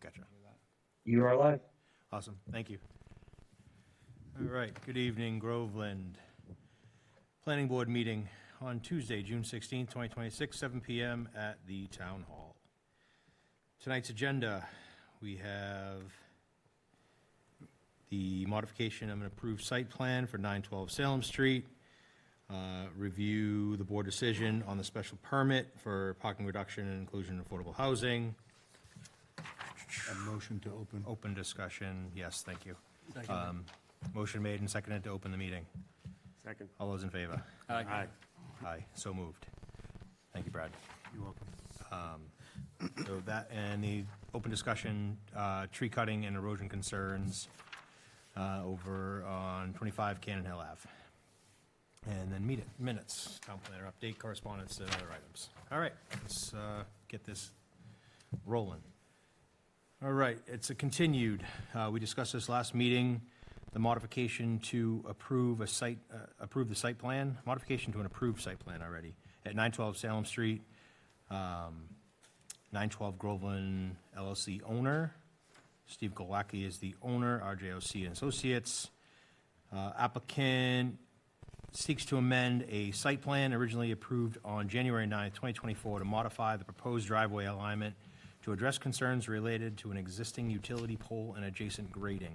gotcha. You are live. Awesome, thank you. All right, good evening, Groveland. Planning Board meeting on Tuesday, June 16th, 2026, 7 PM at the Town Hall. Tonight's agenda, we have the modification of an approved site plan for 912 Salem Street, review the board decision on the special permit for parking reduction and inclusion of affordable housing, A motion to open. open discussion, yes, thank you. Motion made and seconded to open the meeting. Second. All those in favor? Aye. Aye, so moved. Thank you, Brad. You're welcome. So that, and the open discussion, tree cutting and erosion concerns over on 25 Cannon Hill Ave. And then minutes, town planner update, correspondence, and other items. All right, let's get this rolling. All right, it's a continued, we discussed this last meeting, the modification to approve the site plan, modification to an approved site plan already, at 912 Salem Street, 912 Groveland LLC owner. Steve Golacki is the owner, RJOC and Associates. Applicant seeks to amend a site plan originally approved on January 9th, 2024, to modify the proposed driveway alignment to address concerns related to an existing utility pole and adjacent grading.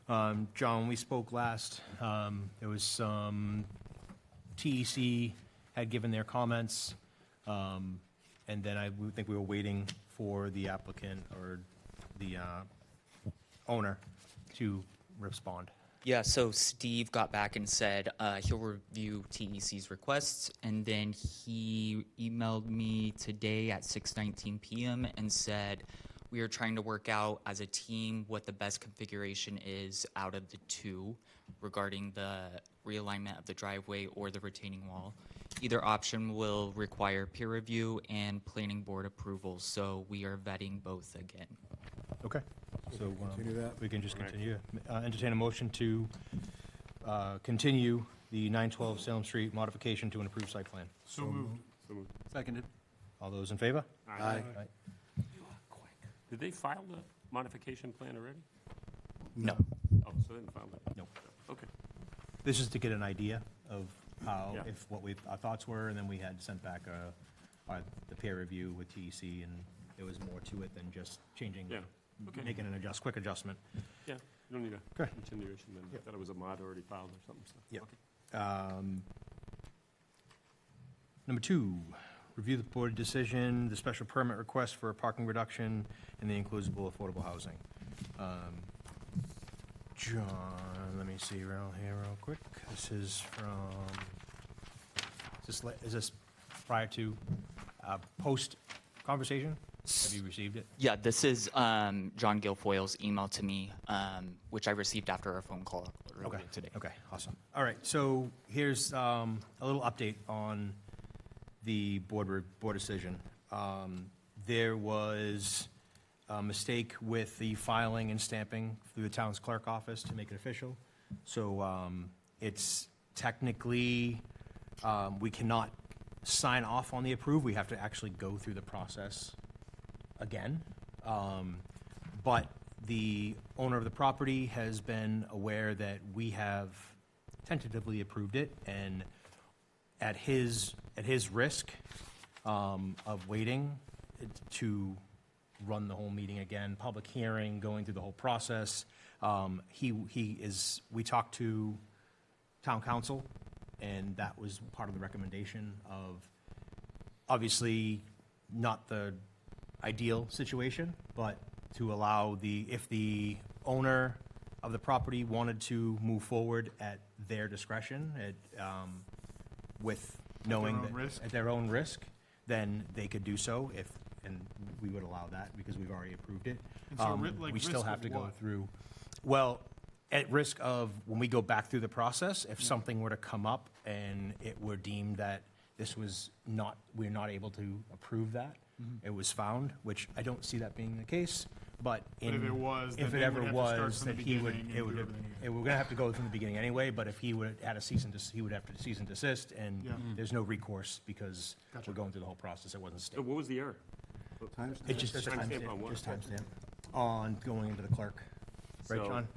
John, when we spoke last, there was some TEC had given their comments, and then I think we were waiting for the applicant or the owner to respond. Yeah, so Steve got back and said he'll review TEC's requests, and then he emailed me today at 6:19 p.m. and said we are trying to work out as a team what the best configuration is out of the two regarding the realignment of the driveway or the retaining wall. Either option will require peer review and planning board approval, so we are vetting both again. Okay. So Continue that. we can just continue. Entertain a motion to continue the 912 Salem Street modification to an approved site plan. So moved. So moved. Seconded. All those in favor? Aye. Did they file the modification plan already? No. Oh, so they didn't file that? No. Okay. This is to get an idea of how, Yeah. if what our thoughts were, and then we had sent back the peer review with TEC, and there was more to it than just changing, Yeah. Okay. making an quick adjustment. Yeah, you don't need a Okay. continuation then. I Yep. thought it was a mod already filed or something, so. Yep. Okay. Number 2, review the board decision, the special permit request for a parking reduction in the inclusible affordable housing. John, let me see around here real quick. This is from, is this prior to post conversation? Have you received it? Yeah, this is John Guilfoyle's email to me, which I received after our phone call earlier today. Okay, awesome. All right, so here's a little update on the board decision. There was a mistake with the filing and stamping through the town's clerk office to make it official. So it's technically, we cannot sign off on the approve. We have to actually go through the process again. But the owner of the property has been aware that we have tentatively approved it, and at his risk of waiting to run the whole meeting again, public hearing, going through the whole process, we talked to town council, and that was part of the recommendation of, obviously, not the ideal situation, but to allow if the owner of the property wanted to move forward at their discretion, with knowing own that risk? at their own risk, then they could do so, and we would allow that because we've already approved it. And so We still risk have of to go what? through, well, at risk of, when we go back through the process, if something were to come up and it were deemed that this was not, we're not able to approve that, it was found, which I don't see that being the case, but But if it was, then if they it would ever have to start was, from the that he would, beginning and it would, do everything again. we're gonna have to go from the beginning anyway, but if he would had a he would have to cease and desist, and Yeah. there's no recourse because Gotcha. we're going through the whole process, it wasn't So stated. what was the error? It's just a Timestamp timestamp, on what? just timestamp. on going into the clerk. Right, So- John?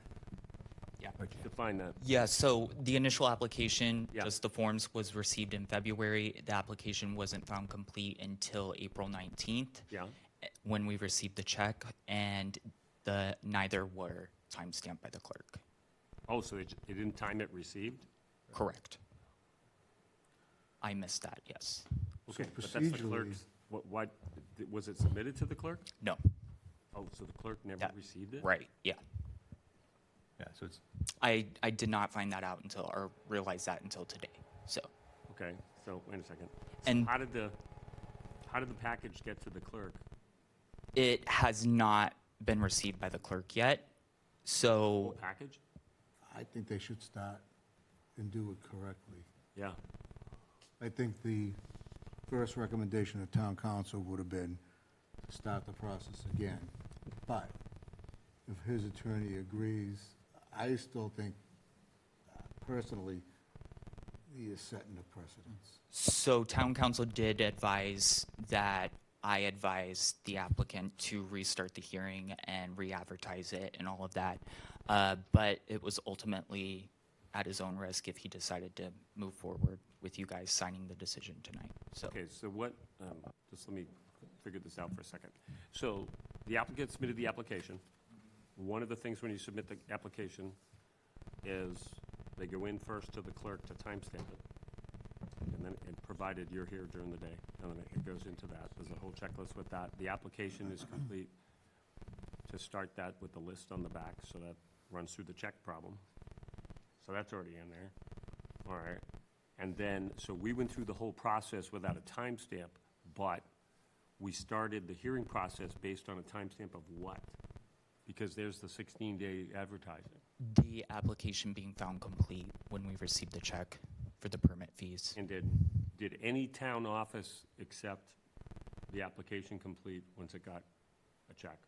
Yeah. Right, John. Define that. Yeah, so the initial application, Yeah. just the forms, was received in February. The application wasn't found complete until April 19th. Yeah. When we received the check, and neither were timestamped by the clerk. Oh, so it didn't time it received? Correct. I missed that, yes. Okay, but that's the procedurally- clerk's, what, was it submitted to the clerk? No, Oh, so the clerk never That- received it? right, yeah. Yeah, so it's, I did not find that out until, or realize that until today, so. Okay, so, wait a second. So And- how did the package get to the clerk? It has not been received by the clerk yet, Whole so, package? I think they should start and do it correctly. Yeah. I think the first recommendation of town council would have been to start the process again. But if his attorney agrees, I still think, personally, he is setting a precedence. so town council did advise that I advised the applicant to restart the hearing and re-advertise it and all of that. But it was ultimately at his own risk if he decided to move forward with you guys signing the decision tonight, so. Okay, so what, just let me figure this out for a second. So the applicant submitted the application. One of the things when you submit the application is they go in first to the clerk to timestamp it. And then, and provided you're here during the day, and then it goes into that. There's a whole checklist with that. The application is complete to start that with the list on the back, so that runs through the check problem. So that's already in there. All right. And then, so we went through the whole process without a timestamp, but we started the hearing process based on a timestamp of what? Because there's the 16-day advertising. The application being found complete when we received the check for the permit fees. And did any town office accept the application complete once it got a check?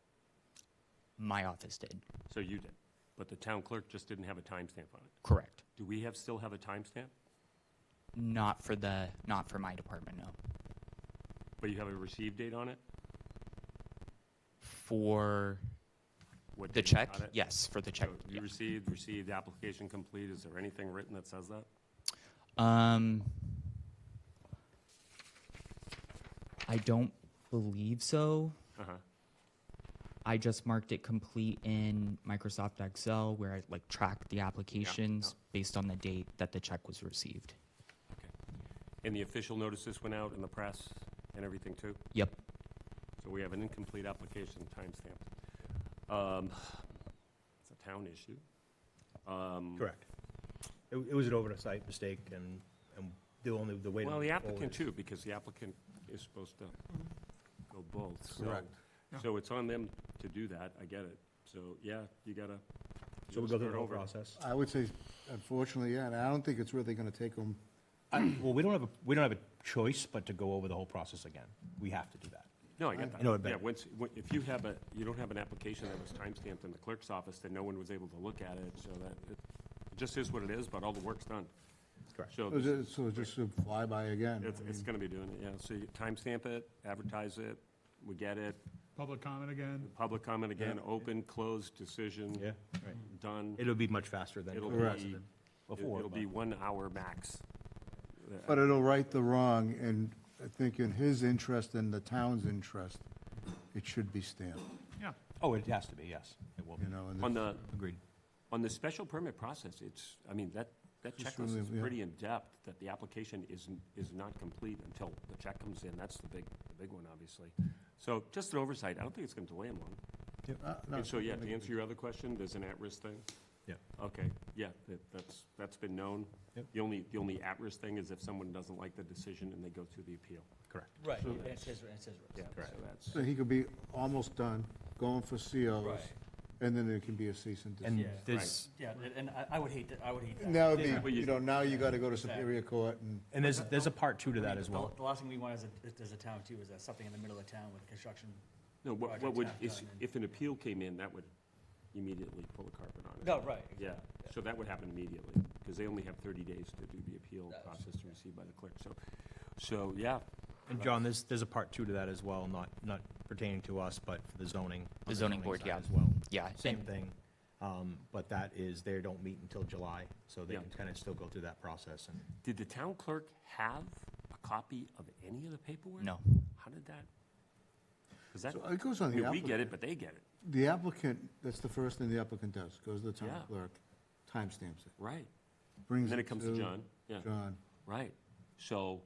My office did, So you did, but the town clerk just didn't have a timestamp on it. correct. Do we still have a timestamp? Not for my department, no. But you have a receive date on it? For What the date you check, got it? yes, for the check. So you received, application complete. Is there anything written that says that? I don't believe so. Uh-huh. I just marked it complete in Microsoft Excel where I like track the applications based on the date that the check was received. Okay. And the official notices went out in the press and everything too? Yep. So we have an incomplete application timestamped. It's a town issue. correct. It was an oversight mistake, and the way to Well, the move applicant forward too, because the applicant is supposed to go both. So- Correct. So it's on them to do that, I get it. So, yeah, you gotta. So we'll go through the whole process. I would say, unfortunately, yeah, and I don't think it's really gonna take them, Well, we don't have a choice but to go over the whole process again. We have to do that. No, I get that. I know it Yeah, better. if you don't have an application that was timestamped in the clerk's office, then no one was able to look at it, so that, it just is what it is, but all the work's done. Correct. So so just a flyby again. it's gonna be doing it, yeah. So you timestamp it, advertise it, we get it, Public comment again. public comment again, open, closed, decision, Yeah, right. done. It'll be much faster than It'll Correct. be, before. it'll be 1 hour max. But it'll right the wrong, and I think in his interest and the town's interest, it should be stamped, Yeah. Oh, it has to be, yes. It will be. you know, and On the, Agreed. on the special permit process, that Just checklist really, is yeah. pretty in-depth, that the application is not complete until the check comes in. That's the big one, obviously. So just an oversight. I don't think it's gonna delay them long. no, And so, yeah, to answer your other question, there's an at-risk thing? Yeah. Okay, yeah, that's been known. Yep. The only at-risk thing is if someone doesn't like the decision and they go through the appeal. Correct. Right, and it says, Yeah, Correct. so that's, So he could be almost done, going for COs, Right. and then there can be a cease and And desist. Yeah. there's, yeah, and I would hate that, That would Yeah. be, you know, now you gotta go to Superior Court and, there's a part two to that as well. The last thing we want as a town too, is something in the middle of town with construction. no, what Project's would, half is- done and- if an appeal came in, that would immediately pull the carpet on it. No, right. Yeah, so that would happen immediately, because they only have 30 days to do the appeal That's- process to receive by the clerk. So, yeah, And John, there's a part two to that as well, not pertaining to us, but for the zoning. on The zoning board, side yeah. As well. Yeah. Same and- thing, but that is, they don't meet until July, so they Yeah. can kind of still go through that process. And Did the town clerk have a copy of any of the paperwork? No. How did that? Because that, So it goes on I the mean, we applicant. get it, but they get it, The applicant, that's the first thing the applicant does, goes to the town Yeah. clerk, timestamps it, right. brings And then it it comes to John, yeah, John. right. So,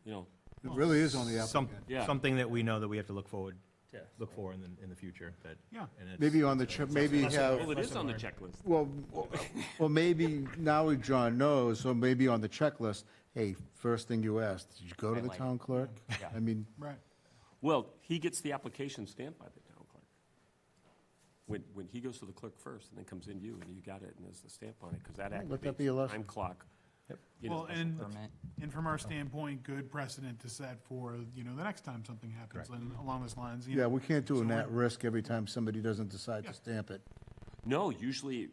you know, It really is on the Some, applicant. Yeah. something that we know that we have to look forward, Yeah. look for in the future, that. Yeah. and it's- Maybe on the, maybe well, have, it is on the checklist. well, maybe now John knows, so maybe on the checklist, hey, first thing you asked, did you go to the Highlight it. town clerk? Yeah. I mean, Right. Well, he gets the application stamped by the town clerk. When he goes to the clerk first and then comes in you and you got it and there's the stamp on it, because that Let that be a activates lesson. time clock. Yep. You know, Well, and, Permit. and from our standpoint, good precedent to set for, the next time something happens Correct. and along those lines. yeah, we can't do So an we're- at-risk every time somebody doesn't decide Yeah. to stamp it. No, usually,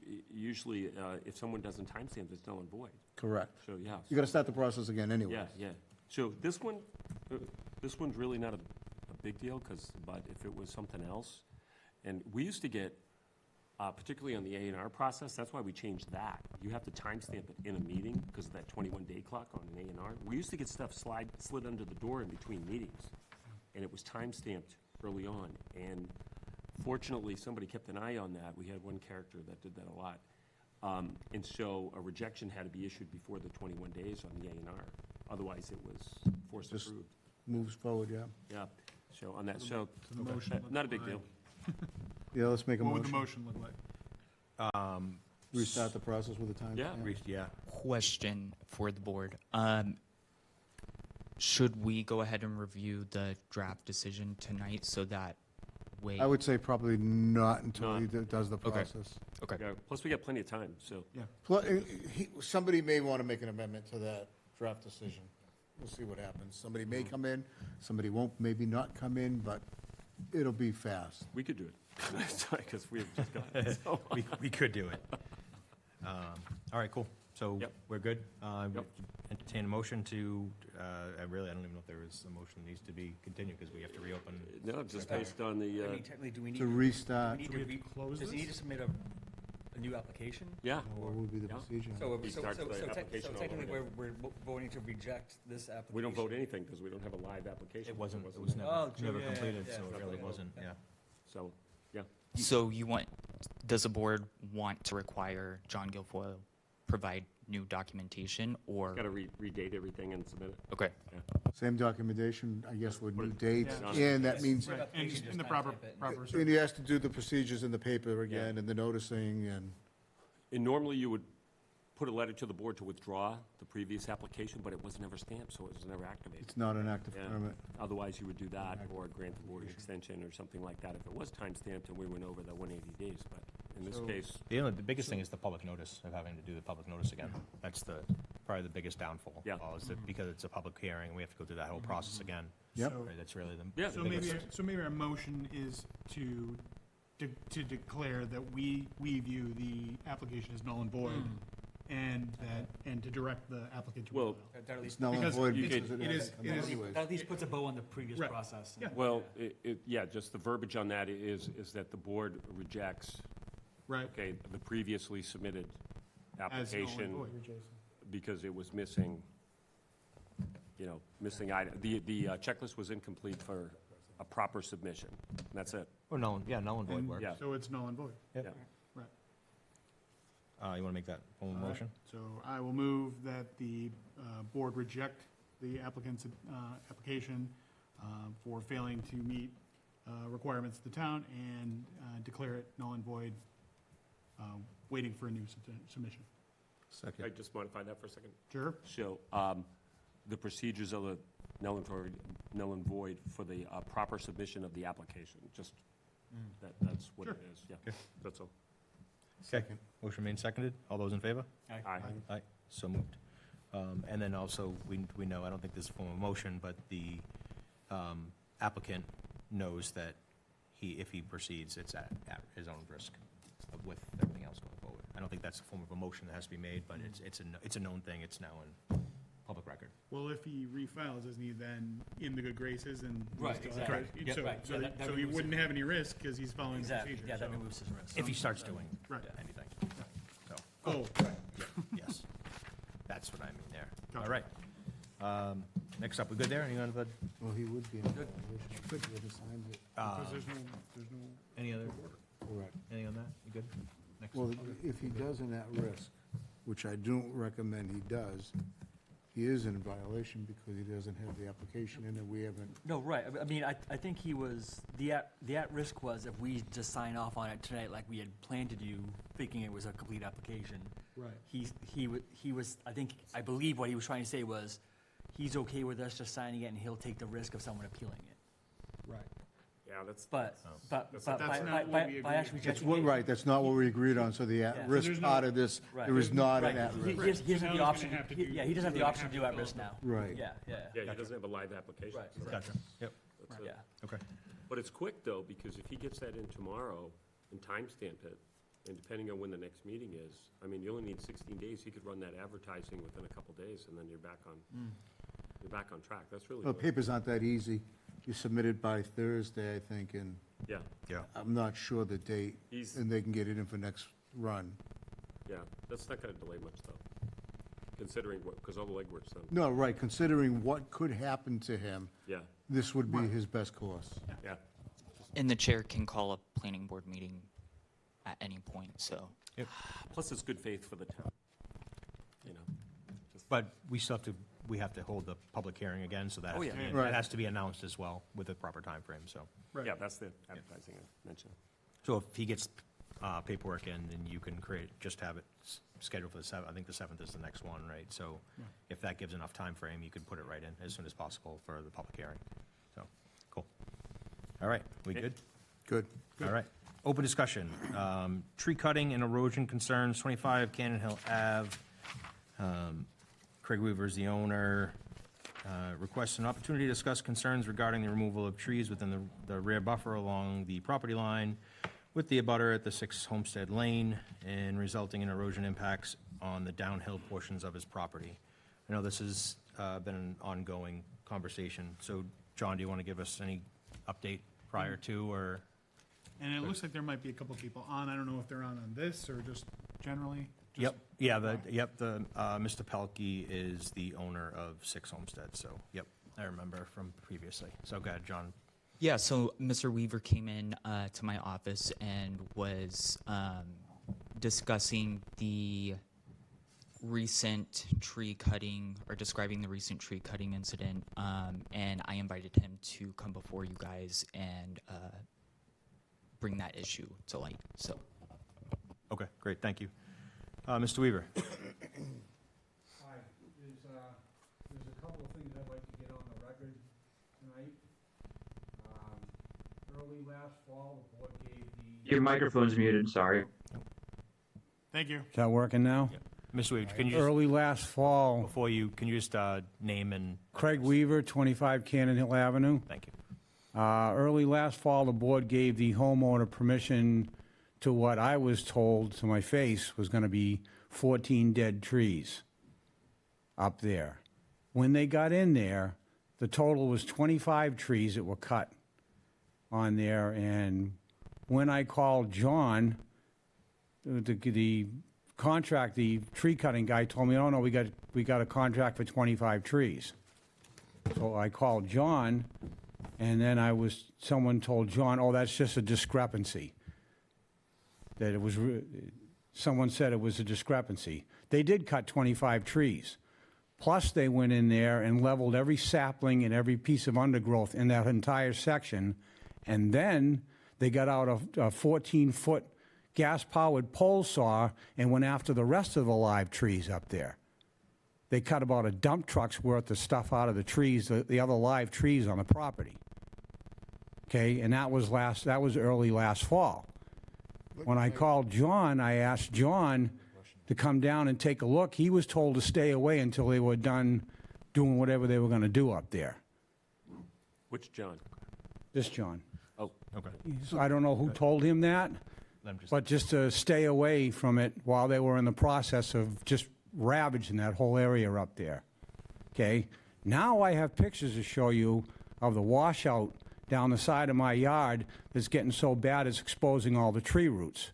if someone doesn't timestamp, it's null and void. Correct. So, yeah. You gotta start the process again anyway. Yeah, yeah. So this one, this one's really not a big deal, but if it was something else, and we used to get, particularly on the A&R process, that's why we changed that. You have to timestamp it in a meeting because of that 21-day clock on an A&R. We used to get stuff slid under the door in between meetings, and it was timestamped early on. And fortunately, somebody kept an eye on that. We had one character that did that a lot. And so a rejection had to be issued before the 21 days on the A&R. Otherwise, it was force Just- approved. Moves forward, yeah. Yeah, so on that, so, So the motion not a looked big like- deal. Yeah, let's make a What would the motion. motion look like? Restart the process with a time. Yeah. Yeah, Question for the board. Should we go ahead and review the draft decision tonight so that way? I would say probably not until he Not. does the Okay. process. Okay. Yeah, plus we got plenty of time, so. Somebody may want to make an amendment to that draft decision. We'll see what happens. Somebody may come in, somebody won't, maybe not come in, but it'll be fast. We could do it. Sorry, because we have just got it. So, we could do it. All right, cool. So Yep. we're good. Yep. Entertain a motion to, I don't even know if there is a motion that needs to be continued because we have to reopen. No, just based on the, I mean, technically, do we need To to? restart, we need Do we to have to close Does he this? need to submit a new application? yeah, what would be the Yeah. procedure? So, He so, starts so, the so tec- application so all technically, over we're voting to reject this application. we don't vote anything because we don't have a live application. It was Oh, never true, yeah, yeah, completed, yeah, so it yeah. really wasn't, yeah. So, yeah, So does the board want to require John Guilfoyle provide new documentation or? got to redate everything and submit it. Okay, Same documentation, I guess, with new dates, Yeah. and that means, Right, and Application, in just the timestamp proper, it. proper. and he has to do the procedures in the paper again, and the noticing, and, And normally you would put a letter to the board to withdraw the previous application, but it was never stamped, so it was never activated. it's not an active Yeah. permit. Otherwise, you would do that or grant the board an extension or something like that if it was time-stamped and we went over the 180 days. But in this So- case, The biggest thing is the public notice, of having to do the public notice again. That's probably the biggest downfall. Yeah. Is that because it's a public hearing, we have to go through that whole process again. Yep. So- Right, that's really Yeah. the So biggest. maybe our motion is to declare that we view the application as null and void, and to direct the applicant to. Well, file. That at It's least, null and Because void you because could- it it hasn't is- come it out is- anyways. that at least puts a bow on the previous Right. process. Yeah. well, yeah, just the verbiage on that is that the board rejects, Right. okay, the previously submitted As null and application void. because it was missing, missing item. The checklist was incomplete for a proper submission. And that's it. Or null and void And works. Yeah. So it's null and void. Yep. Yeah. Right. You want to make that formal All right. motion? So I will move that the board reject the applicant's application for failing to meet requirements of the town and declare it null and void, waiting for a new submission. Can I Second. just modify that for a second? Sure? So, the procedures of the null and void for the proper submission of the application, just, that's what it Sure. is, yeah, that's all. Second. Motion made, seconded. All those in favor? Aye. Aye, so moved. And then also, we know, I don't think this is a form of motion, but the applicant knows that if he proceeds, it's at his own risk with everything else going forward. I don't think that's a form of a motion that has to be made, but it's a known thing, it's now in public record. Well, if he refiles, isn't he then in the good graces and? Right, still- exactly. Correct. Yeah, So, right. so, So that so he removes wouldn't it. have any risk because he's following the Exactly, procedure. yeah, that so- removes his risk. If he starts doing Right. anything, so, Oh, right. yeah, yes, that's what I mean there. All Gotcha. right. Next up, we good there? Any other, Well, he would be in violation if he ever signs it. Because there's no, any other, Correct. anything on that? You good? Next. Well, if he doesn't at risk, which I don't recommend he does, he is in violation because he doesn't have the application in and we haven't. No, right, I mean, I think he was, the at-risk was if we just sign off on it tonight like we had planned to do, thinking it was a complete application. Right. He was, I believe what he was trying to say was, he's okay with us just signing it and he'll take the risk of someone appealing it. Right. Yeah, that's. But That's by not what we by agreed. actually That's rejecting what, it. right, that's not what we agreed on, so the Yeah. at-risk there's no- part of this, Right. there is not Right. an at-risk. He doesn't have the So now he's option, gonna have to he- do- yeah, he doesn't have the he's gonna option have to do to at-risk fill now. Right. Yeah. Yeah, he doesn't have a live application. Right, so Gotcha, yep, that's it. Yeah. okay. But it's quick, though, because if he gets that in tomorrow and timestamp it, and depending on when the next meeting is, I mean, you only need 16 days, he could run that advertising within a couple days, and then you're back on track. That's really Well, good. papers aren't that easy. You submit it by Thursday, I think, and Yeah, Yeah. I'm not sure the date, he's, and they can get it in for next run. yeah, that's not gonna delay much, though, considering what, because all the legwork's done. No, right, considering what could happen to him, Yeah, this would be his best course. yeah. And the chair can call a planning board meeting at any point, so. Plus, it's good faith for the town, you know? But we still have to hold the public hearing again, so that Oh, has to yeah. be, Right. that has to be announced as well with a proper time frame. So. Right. Yeah, that's the advertising I mentioned. So if he gets paperwork in, then you can just have it scheduled for the 7th. I think the 7th is the next one, right? So if that gives enough time frame, you can put it right in as soon as possible for the public hearing. So, cool. All right, we Okay. good? Good. All right. Open discussion. Tree cutting and erosion concerns, 25 Cannon Hill Ave. Craig Weaver is the owner. Requests an opportunity to discuss concerns regarding the removal of trees within the rear buffer along the property line with the abutter at the 6 Homestead Lane and resulting in erosion impacts on the downhill portions of his property. I know this has been an ongoing conversation. So, John, do you want to give us any update prior to, or? And it looks like there might be a couple people on. I don't know if they're on this or just generally. Just- Yep, yeah, Mr. Pelkey is the owner of 6 Homestead, so, yep, I remember from previously. So go ahead, John. Yeah, so Mr. Weaver came in to my office and was discussing the recent tree cutting, or describing the recent tree cutting incident, and I invited him to come before you guys and bring that issue to light, so. Okay, great, thank you. Mr. Weaver? Hi, there's a couple of things I'd like to get on the record tonight. Early last fall, the board gave the. Your microphone's muted, sorry. Thank you. Is that working now? Mr. Weaver, can you just, Early last fall, before you, can you just name and, Craig Weaver, 25 Cannon Hill Avenue. thank you. Early last fall, the board gave the homeowner permission to what I was told to my face was going to be 14 dead trees up there. When they got in there, the total was 25 trees that were cut on there. And when I called John, the tree cutting guy told me, oh, no, we got a contract for 25 trees. So I called John, and then someone told John, oh, that's just a discrepancy. That it was, someone said it was a discrepancy. They did cut 25 trees. Plus, they went in there and leveled every sapling and every piece of undergrowth in that entire section. And then they got out a 14-foot gas-powered pole saw and went after the rest of the live trees up there. They cut about a dump truck's worth of stuff out of the trees, the other live trees on the property. Okay, and that was early last fall. When I called John, I asked John to come down and take a look. He was told to stay away until they were done doing whatever they were going to do up there. Which John? This John. Oh, Okay. So I don't know who told him that, I'm just, but just to stay away from it while they were in the process of just ravaging that whole area up there. Okay? Now I have pictures to show you of the washout down the side of my yard that's getting so bad it's exposing all the tree roots,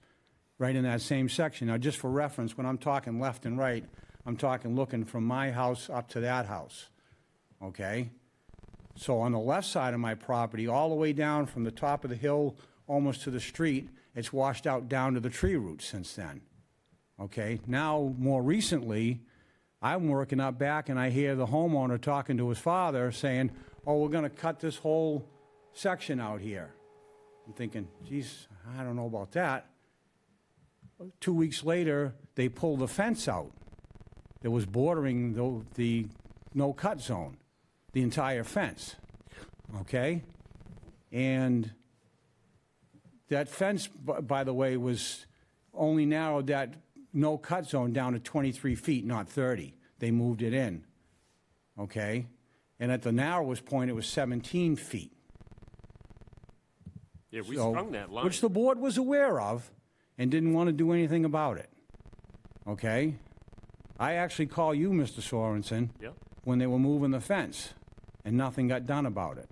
right in that same section. Now, just for reference, when I'm talking left and right, I'm talking looking from my house up to that house, okay? So on the left side of my property, all the way down from the top of the hill almost to the street, it's washed out down to the tree roots since then, okay? Now, more recently, I'm working up back and I hear the homeowner talking to his father saying, oh, we're gonna cut this whole section out here. I'm thinking, geez, I don't know about that. 2 weeks later, they pulled the fence out that was bordering the no-cut zone, the entire fence, okay? And that fence, by the way, was only narrowed that no-cut zone down to 23 feet, not 30. They moved it in, okay? And at the narrowest point, it was 17 feet. Yeah, we So- strung that line. Which the board was aware of and didn't want to do anything about it, okay? I actually called you, Mr. Sorensen, Yeah, when they were moving the fence, and nothing got done about it.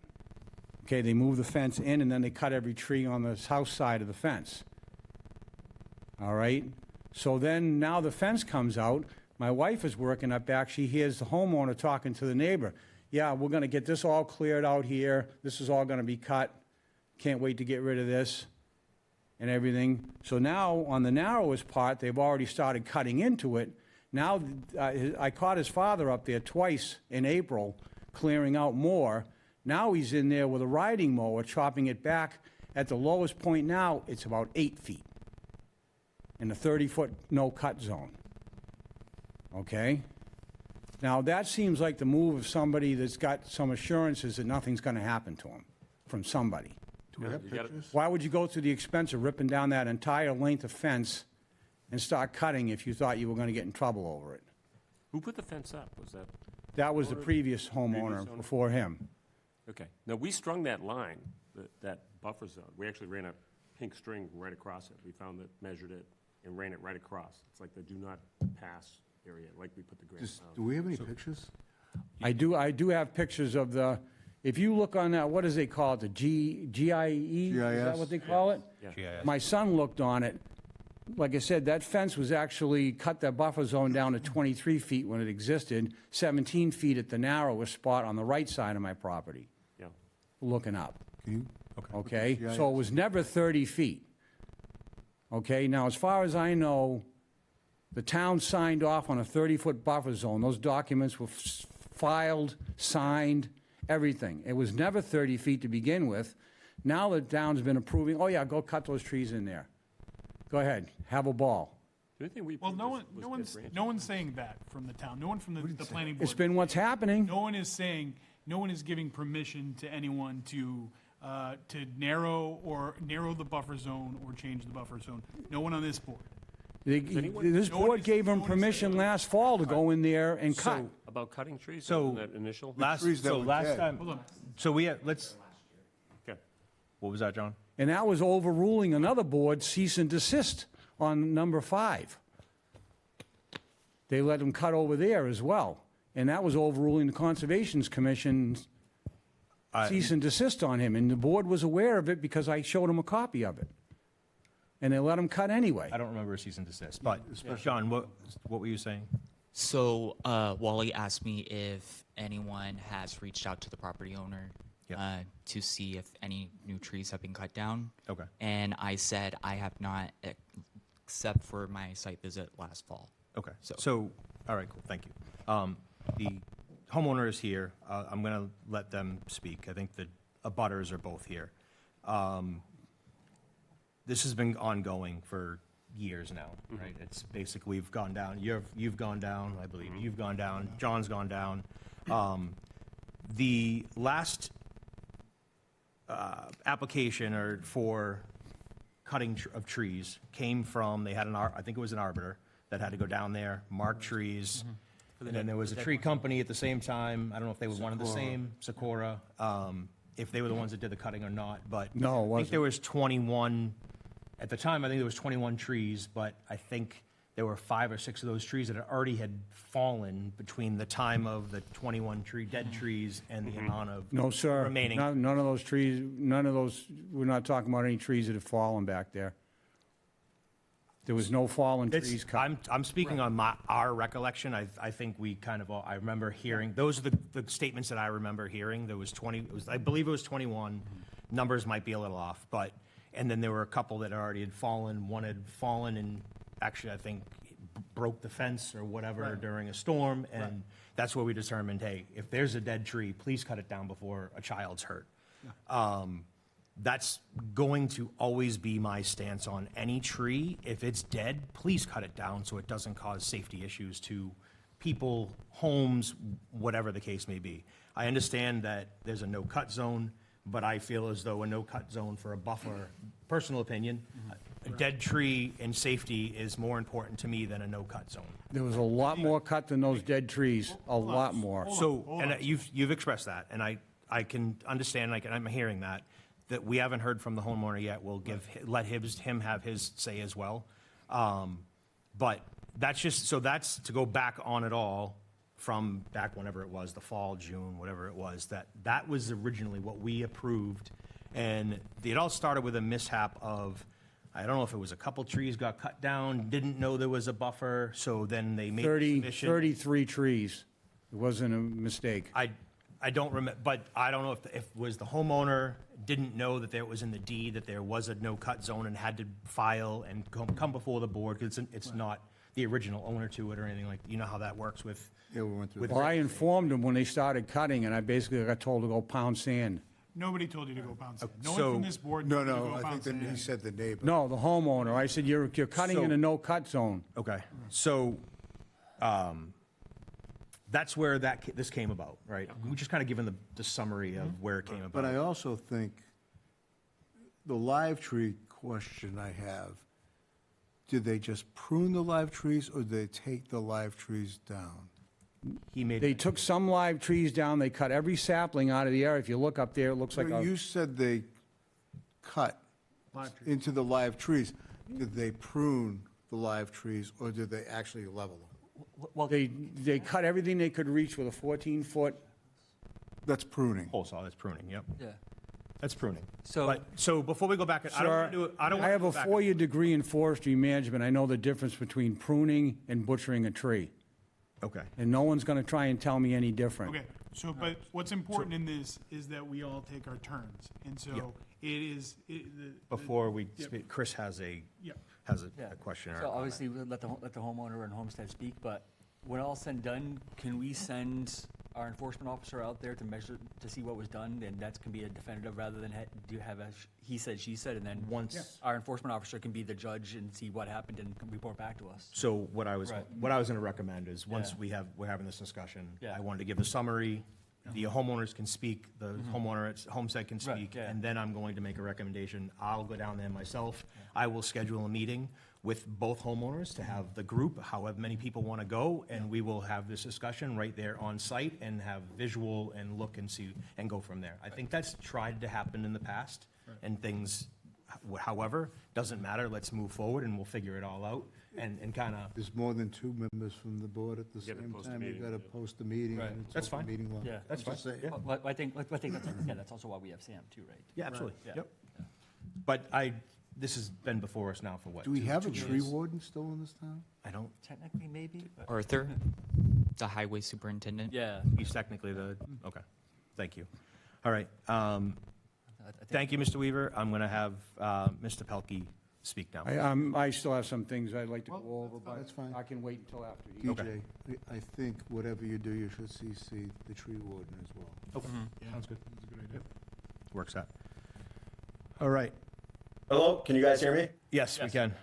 Okay, they moved the fence in, and then they cut every tree on the south side of the fence. All right? So then, now the fence comes out, my wife is working up back, she hears the homeowner talking to the neighbor. Yeah, we're gonna get this all cleared out here, this is all gonna be cut, can't wait to get rid of this, and everything. So now, on the narrowest part, they've already started cutting into it. Now, I caught his father up there twice in April, clearing out more. Now he's in there with a riding mower, chopping it back. At the lowest point now, it's about 8 feet in a 30-foot no-cut zone. Okay? Now, that seems like the move of somebody that's got some assurances that nothing's going to happen to him from somebody. Do we have you gotta- pictures? Why would you go through the expense of ripping down that entire length of fence and start cutting if you thought you were going to get in trouble over it? who put the fence up? Was that, That was the previous homeowner owner? before him. okay. Now, we strung that line, that buffer zone. We actually ran a pink string right across it. We found it, measured it, and ran it right across. It's like the do not pass area, like we put the grant Just, out. do we have any pictures? I do have pictures of the, if you look on that, what does they call it, the GIE? Is that GIS? what they call it? Yeah. GIS. My son looked on it. Like I said, that fence was actually, cut that buffer zone down to 23 feet when it existed, 17 feet at the narrowest spot on the right side of my property, Yeah. looking up. Can you? Okay? GIS. So it was never 30 feet. Okay? Now, as far as I know, the town signed off on a 30-foot buffer zone. Those documents were filed, signed, everything. It was never 30 feet to begin with. Now the town's been approving, oh yeah, go cut those trees in there. Go ahead, have a ball. The only thing we Well, approved was dead branches. no one's saying that from the town. No one from the planning board. It's been what's happening. No one is saying, no one is giving permission to anyone to narrow the buffer zone or change the buffer zone. No one on this board. This No one board is- gave no him one is permission saying- last fall to go in there and cut. So, About cutting trees? So, in that initial? trees that were last dead. time, Hold on. so we, let's, Okay. what was that, John? And that was overruling another board cease and desist on number 5. They let him cut over there as well. And that was overruling the Conservation's Commission's cease and desist on him. And the board was aware of it because I showed him a copy of it. And they let him cut anyway. I don't remember a cease and desist, but, John, what were you saying? So Wally asked me if anyone has reached out to the property owner Yep. to see if any new trees have been cut down. Okay. And I said I have not, except for my site visit last fall. Okay, So- so, all right, cool, thank you. The homeowner is here. I'm going to let them speak. I think the abutters are both here. This has been ongoing for years now, right? It's basically, we've gone down, you've gone down, I believe, you've gone down, John's gone down. The last application or for cutting of trees came from, they had I think it was an arbiter that had to go down there, mark trees. And then there was a tree company at the same time. I don't know if they were one of the same, Socorro, if they were the ones that did the cutting or not, but. No, it I think there wasn't. was 21, at the time, I think there was 21 trees, but I think there were 5 or 6 of those trees that already had fallen between the time of the 21 dead trees and the amount of No, sir. remaining. None of those trees, we're not talking about any trees that have fallen back there. There was no fallen trees It's, cut. I'm speaking on our recollection. I think we kind of, I remember hearing, those are the statements that I remember hearing. There was 20, I believe it was 21. Numbers might be a little off, but, and then there were a couple that already had fallen. One had fallen and actually, I think, broke the fence or whatever during a storm. And that's where we determined, hey, if there's a dead tree, please cut it down before a child's hurt. That's going to always be my stance on any tree. If it's dead, please cut it down so it doesn't cause safety issues to people, homes, whatever the case may be. I understand that there's a no-cut zone, but I feel as though a no-cut zone for a buffer, personal opinion, a dead tree and safety is more important to me than a no-cut zone. There was a lot more cut than those dead trees, a lot more. So, and you've expressed that, and I can understand, I'm hearing that we haven't heard from the homeowner yet. We'll let him have his say as well. But that's just, so that's to go back on it all from back whenever it was, the fall, June, whatever it was, that was originally what we approved. And it all started with a mishap of, I don't know if it was a couple trees got cut down, didn't know there was a buffer, so then they made the submission. 33 trees. It wasn't a mistake. I don't remember, but I don't know if it was the homeowner didn't know that there was in the deed that there was a no-cut zone and had to file and come before the board, because it's not the original owner to it or anything like, you know how that works with. Yeah, we went through With- that. Well, I informed them when they started cutting, and I basically got told to go pound sand. Nobody told you to go pound sand. No one So- from this board No, told you to no, go I pound think that he sand. said the neighbor. No, the homeowner. I said, you're cutting in So- a no-cut zone. Okay, so, that's where this came about, right? We're just kind of giving the summary of where it came about. But I also think the live tree question I have, did they just prune the live trees or did they take the live trees down? He made. They took some live trees down, they cut every sapling out of the area. If you look up there, it looks like No, a, You said they cut Live trees. into the live trees. Did they prune the live trees or did they actually level them? Well, they cut everything they could reach with a 14-foot. That's pruning. Whole saw, that's pruning, yep. yeah. That's pruning. So- But, so before we go back, I don't want to do it, I don't want I to have go a back. 4-year degree in forestry management. I know the difference between pruning and butchering a tree. Okay. And no one's going to try and tell me any different. Okay, so, but what's important in this is that we all take our turns. And so it is, Before we speak, Chris has a yeah. a question or a So comment. obviously, we'll let the homeowner and homestead speak, but when all said and done, can we send our enforcement officer out there to measure, to see what was done, and that's can be a definitive rather than do you have a he said, she said, and then Once- our enforcement officer can be the judge and see what happened and report back to us. So what I was Right. going to recommend is, once Yeah. we're having this discussion, Yeah. I wanted to give a summary. The homeowners can speak, the homeowner at Homestead can Right, speak, yeah. and then I'm going to make a recommendation. I'll go down there myself. I will schedule a meeting with both homeowners to have the group, however many people want to go, and we will have this discussion right there on site and have visual and look and see, and go from there. I think that's tried to happen in the past, and things, however, doesn't matter. Let's move forward and we'll figure it all out and kind of. There's more than 2 members from the board at the You gotta same post a time. You meeting, got to yeah. post a meeting. Right. and it's That's open fine. meeting law. Yeah. That's fine. Just say- Yeah. But I think that's also why we have Sam too, right? Yeah, absolutely. Yeah. Yep. But this has been before us now for what? Do we have a 2 tree years? warden still in this town? I don't, Technically, maybe. But Arthur, the highway superintendent. yeah. he's technically the, okay. Thank you. All right. I think- Thank you, Mr. Weaver. I'm going to have Mr. Pelkey speak now. I still have some things I'd like to go over, but That's fine. I can wait until after. he- Okay. DJ, I think whatever you do, you should CC the tree warden as well. Okay. Yeah, Sounds good. That's a good idea. Works out. All right. Hello, can you guys hear me? Yes, we can.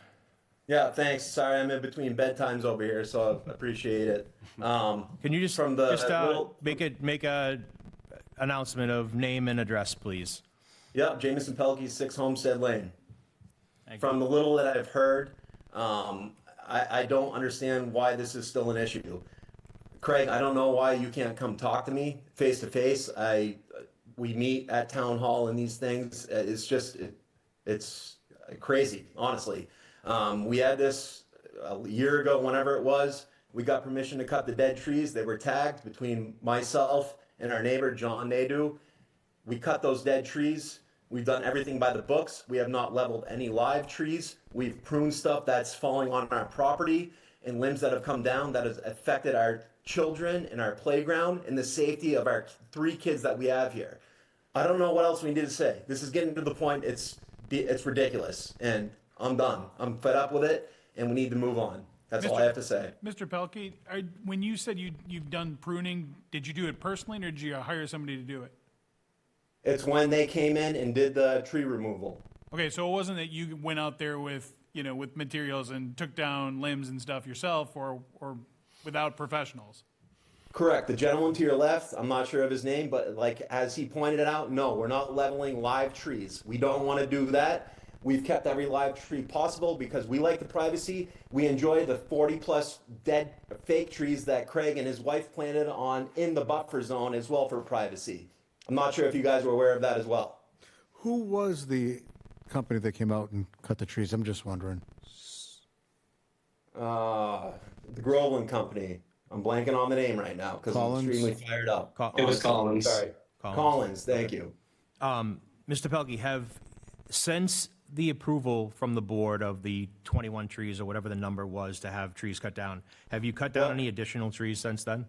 Yeah, thanks. Sorry, I'm in between bedtimes over here, so I appreciate it. Can you just, From the little- make a announcement of name and address, please? Yep, Jameson Pelkey, 6 Homestead Lane. Thank From the little that I've heard, I don't understand why this is still an issue. Craig, I don't know why you can't come talk to me face to face. We meet at town hall and these things. It's just, it's crazy, honestly. We had this a year ago, whenever it was, we got permission to cut the dead trees. They were tagged between myself and our neighbor, John Nadu. We cut those dead trees. We've done everything by the books. We have not leveled any live trees. We've pruned stuff that's falling on our property and limbs that have come down that has affected our children and our playground and the safety of our 3 kids that we have here. I don't know what else we need to say. This is getting to the point, it's ridiculous, and I'm done. I'm fed up with it, and we need to move on. That's all I have to say. Mr. Pelkey, when you said you've done pruning, did you do it personally or did you hire somebody to do it? It's when they came in and did the tree removal. Okay, so it wasn't that you went out there with, with materials and took down limbs and stuff yourself or without professionals? Correct. The gentleman to your left, I'm not sure of his name, but like as he pointed it out, no, we're not leveling live trees. We don't want to do that. We've kept every live tree possible because we like the privacy. We enjoy the 40+ dead fake trees that Craig and his wife planted on in the buffer zone as well for privacy. I'm not sure if you guys were aware of that as well. Who was the company that came out and cut the trees? I'm just wondering. The Groveland Company. I'm blanking on the name right now because I'm Collins? extremely fired up. It was Collins. Sorry. Collins, thank you. Mr. Pelkey, since the approval from the board of the 21 trees or whatever the number was to have trees cut down, have you cut down Yeah. any additional trees since then?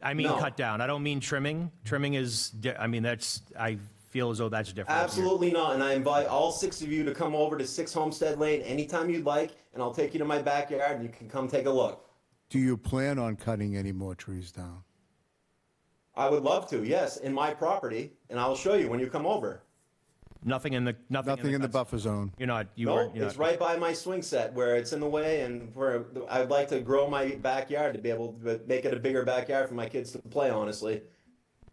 I mean, No. cut down. I don't mean trimming. Trimming is, I feel as though that's different. Absolutely not. And I invite all 6 of you to come over to 6 Homestead Lane anytime you'd like, and I'll take you to my backyard and you can come take a look. Do you plan on cutting any more trees down? I would love to, yes, in my property, and I'll show you when you come over. Nothing in the Nothing in the buffer zone. You're not. You No, weren't. it's right by my swing set where it's in the way, and where I'd like to grow my backyard to be able to make it a bigger backyard for my kids to play, honestly.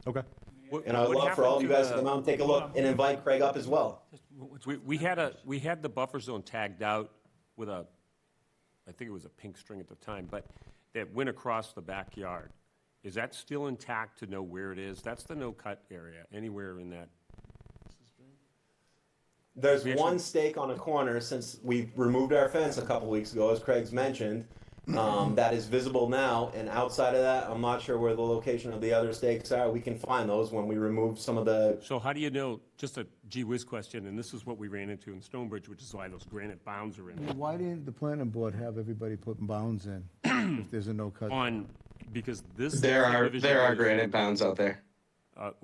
Okay. And I would love for all of you guys to come out and take a look and invite Craig up as well. We had the buffer zone tagged out with I think it was a pink string at the time, but that went across the backyard. Is that still intact to know where it is? That's the no-cut area, anywhere in that. There's one stake on a corner since we removed our fence a couple weeks ago, as Craig's mentioned, that is visible now. And outside of that, I'm not sure where the location of the other stakes are. We can find those when we remove some of the. So how do you know, just a gee whiz question, and this is what we ran into in Stonebridge, which is why those granite bounds are in. Why didn't the planning board have everybody putting bounds in if there's a no-cut? Because this. There are subdivision granite bounds out there.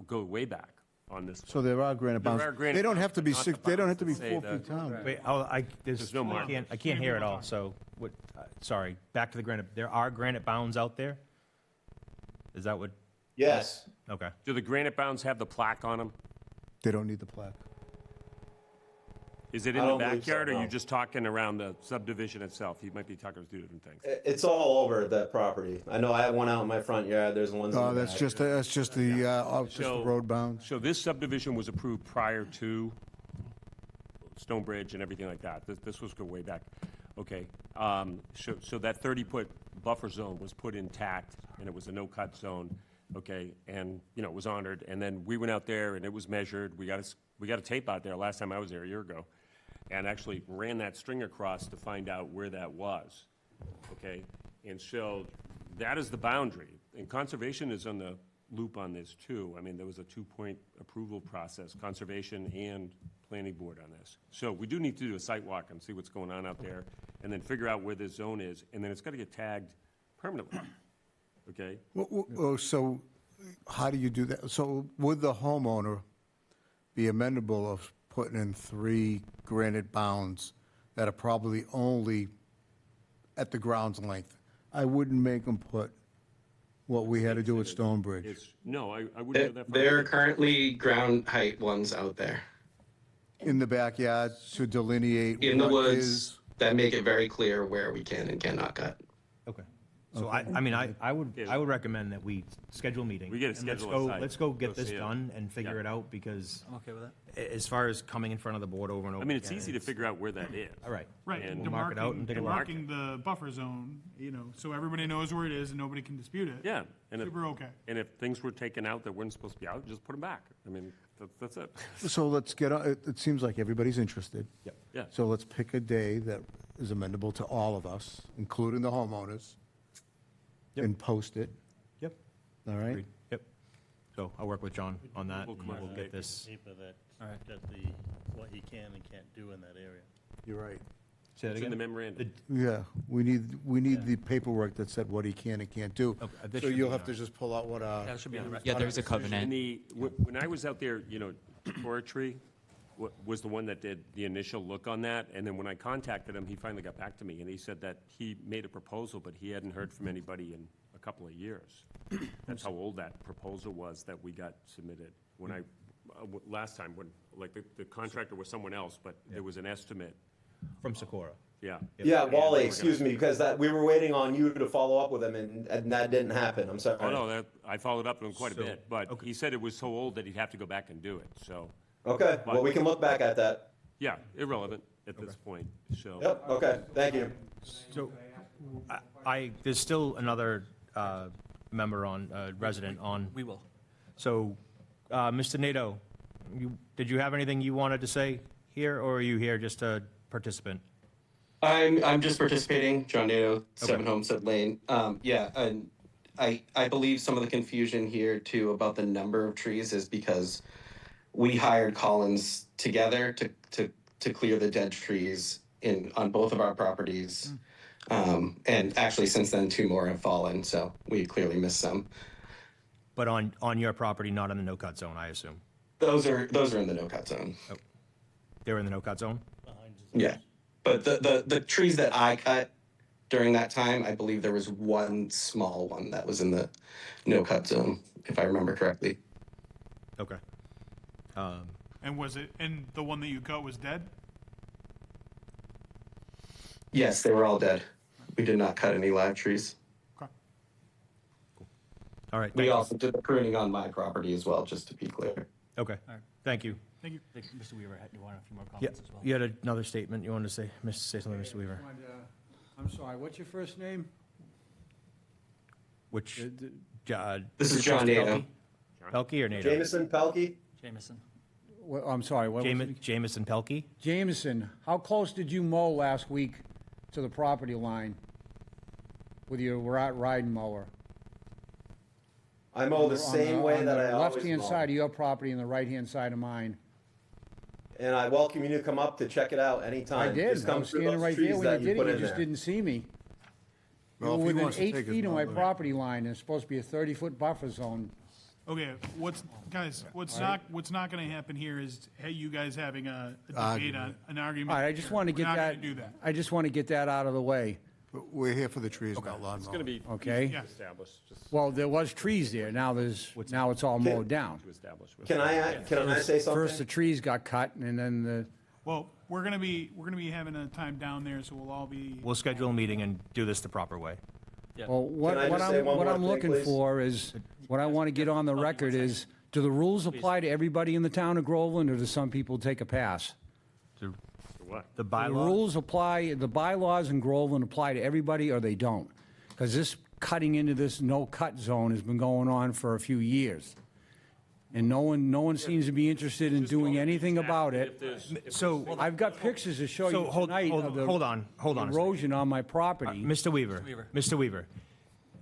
Go way back on this. So there are granite There bounds. are granite They don't have to be bounds, six, but not they don't the have to be bounds that 4 say feet down. Wait, There's no mark. I can't hear it all. So what? Sorry. Back to the granite. There are granite bounds out there. Is that what? Yes. Okay. Do the granite bounds have the plaque on them? They don't need the plaque. Is it I in the don't believe so, backyard, or are no. you just talking around the subdivision itself? You might be talking to two different things. It's all over the property. I know I have one out in my front yard. There's ones in Oh, the that's back. just the road bounds. So this subdivision was approved prior to Stonebridge and everything like that. This was go way back. Okay. So that 30-foot buffer zone was put intact, and it was a no-cut zone. Okay, and it was honored. And then we went out there, and it was measured. We got a tape out there last time I was there a year ago, and actually ran that string across to find out where that was. Okay, and so that is the boundary. And conservation is on the loop on this too. I mean, there was a 2-point approval process, conservation and planning board on this. So we do need to do a site walk and see what's going on out there, and then figure out where this zone is, and then it's got to get tagged permanently. Okay. So how do you do that? So would the homeowner be amenable of putting in 3 granite bounds that are probably only at the ground's length? I wouldn't make them put what we had to do at Stonebridge. No, I wouldn't go that far. There are currently ground height ones out there In the backyard to delineate in the what woods is. that make it very clear where we can and cannot cut. Okay. So I would recommend that we schedule a meeting. We get a and let's schedule go- aside. Let's go get Go this see it. done and figure Yeah. it out because I'm okay with that. as far as coming in front of the board over and over. I mean, it's again, easy to figure out where that is. All right. Right, And and we'll mark it out and take a look. marking the buffer zone, so everybody knows where it is and nobody can dispute it. Yeah, and if, Super okay. and if things were taken out that weren't supposed to be out, just put them back. I mean, that's it. So let's get, it seems like everybody's interested. Yep. Yeah. So let's pick a day that is amendable to all of us, including the homeowners, Yep. and post it, Yep. all right? Agreed. Yep. So I'll work with John on that, We'll and come up we'll with get this. Paper that, Alright. that what he can and can't do in that area. You're right. Say that It's in the again? memorandum. Yeah, we need the paperwork that said what he can and can't do. Okay, this So should you'll be have to ours. just pull out what, That should be in the Yeah, there's a And covenant. when I was out there, Forestry was the one that did the initial look on that, and then when I contacted him, he finally got back to me, and he said that he made a proposal, but he hadn't heard from anybody in a couple of years. That's how old that proposal was that we got submitted. When last time, when, like, the contractor was someone else, but there was an estimate, From Socorro. yeah. Yeah, Wally, excuse me, because we were waiting on you to follow up with him, and that didn't happen. I'm sorry. Oh, no, I followed up with him quite a So, bit, but he said it was so old that he'd have to go back and do it, so, Okay, well, we can look back at that. yeah, irrelevant at this point, so. Yep, okay, thank you. So, there's still another member on, resident on. We will. So, Mr. Nato, did you have anything you wanted to say here, or are you here just a participant? I'm just participating, John Nato, 7 Okay. Homestead Lane. Yeah, and I believe some of the confusion here too about the number of trees is because we hired Collins together to clear the dead trees on both of our properties. And actually since then 2 more have fallen, so we clearly missed some. But on your property, not in the no-cut zone, I assume? Those are in the no-cut zone. They're in the no-cut zone? Behind his Yeah. But the trees that I cut during that time, I believe there was one small one that was in the no-cut zone, if I remember correctly. Okay. And the one that you cut was dead? Yes, they were all dead. We did not cut any live trees. Okay. All right. We thank you. also did the pruning on my property as well, just to be clear. Okay, right. Thank you. Thank you. I think Mr. Weaver you wanted a few more Yeah, comments as well. you had another statement you wanted to say something, Mr. Weaver? I'm sorry, what's your first name? Which, This is John Nato. Pelkey or Nato? Jameson, Pelkey? Jameson. I'm sorry, what was it? Jameson Pelkey? Jameson, how close did you mow last week to the property line with your riding mower? I mow the On same way that I always left-hand mow. side of your property and the right-hand side of mine. And I welcome you to come up to check it out anytime. I did, Just I come was through standing those right there trees when that you did put it, you in just there. didn't see me. You Well, were if he within wants to 8 take his feet of my number. property line, and it's supposed to be a 30-foot buffer zone. Okay, what's not gonna happen here is, hey, you guys having a debate on, an argument. All right, I just want to We're get not that, gonna do that. I just want to get that out of the way, But we're here for the trees, not lawn It's gonna mowing. be okay? Yeah. established, just Well, there was trees there, now it's all mowed down. to establish. with- Can I say something? First the trees got cut, and then the, Well, we're gonna be having a time down there, so we'll all be, We'll schedule a meeting and do this the proper way. well, what Can I just say one what more I'm thing, looking please? for is, what I want to get on the record is, do the rules apply to everybody in the town of Groveland, or do some people take a pass? The What? the The bylaw, rules apply, the bylaws in Groveland apply to everybody, or they don't? Because this cutting into this no-cut zone has been going on for a few years. And no one seems to be interested in doing anything about it. so, I've got pictures to show so you hold tonight of the on a second. erosion on my property. Mr. Weaver, Weaver. Mr. Weaver,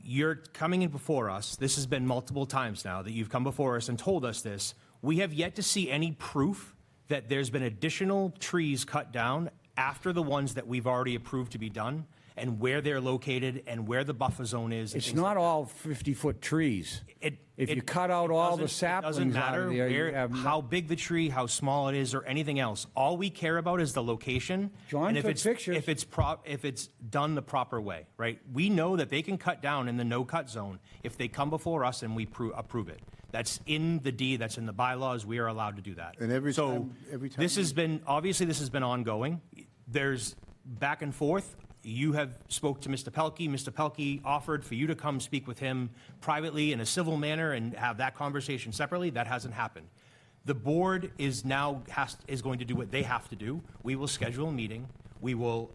you're coming in before us. This has been multiple times now that you've come before us and told us this. We have yet to see any proof that there's been additional trees cut down after the ones that we've already approved to be done, and where they're located and where the buffer zone is. and It's things not like all 50-foot trees. It- If you it- cut out it all the doesn't- it doesn't saplings out matter of there, you where- have how big the tree, how small it is, or anything else. All we care about is the location. John and if took it's, pictures. if it's done the proper way, right? We know that they can cut down in the no-cut zone if they come before us and we approve it. That's in the deed, that's in the bylaws, we are allowed to do that. And every So, time this we- has been, obviously, this has been ongoing. There's back and forth. You have spoke to Mr. Pelkey. Mr. Pelkey offered for you to come speak with him privately in a civil manner and have that conversation separately. That hasn't happened. The board is now is going to do what they have to do. We will schedule a meeting. We will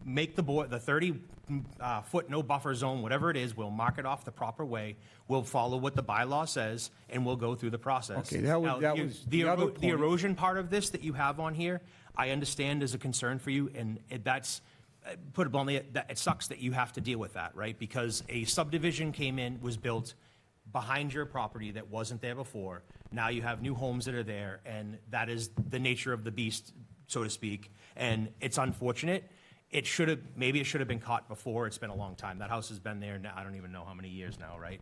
make the 30-foot no buffer zone, whatever it is, we'll mark it off the proper way, we'll follow what the bylaw says, and we'll go through the process. Okay, that was- Now, that was the the other the point. erosion part of this that you have on here, I understand is a concern for you, and that's, put it bluntly, it sucks that you have to deal with that, right? Because a subdivision came in, was built behind your property that wasn't there before. Now you have new homes that are there, and that is the nature of the beast, so to speak. And it's unfortunate. Maybe it should have been caught before. It's been a long time. That house has been there now, I don't even know how many years now, right?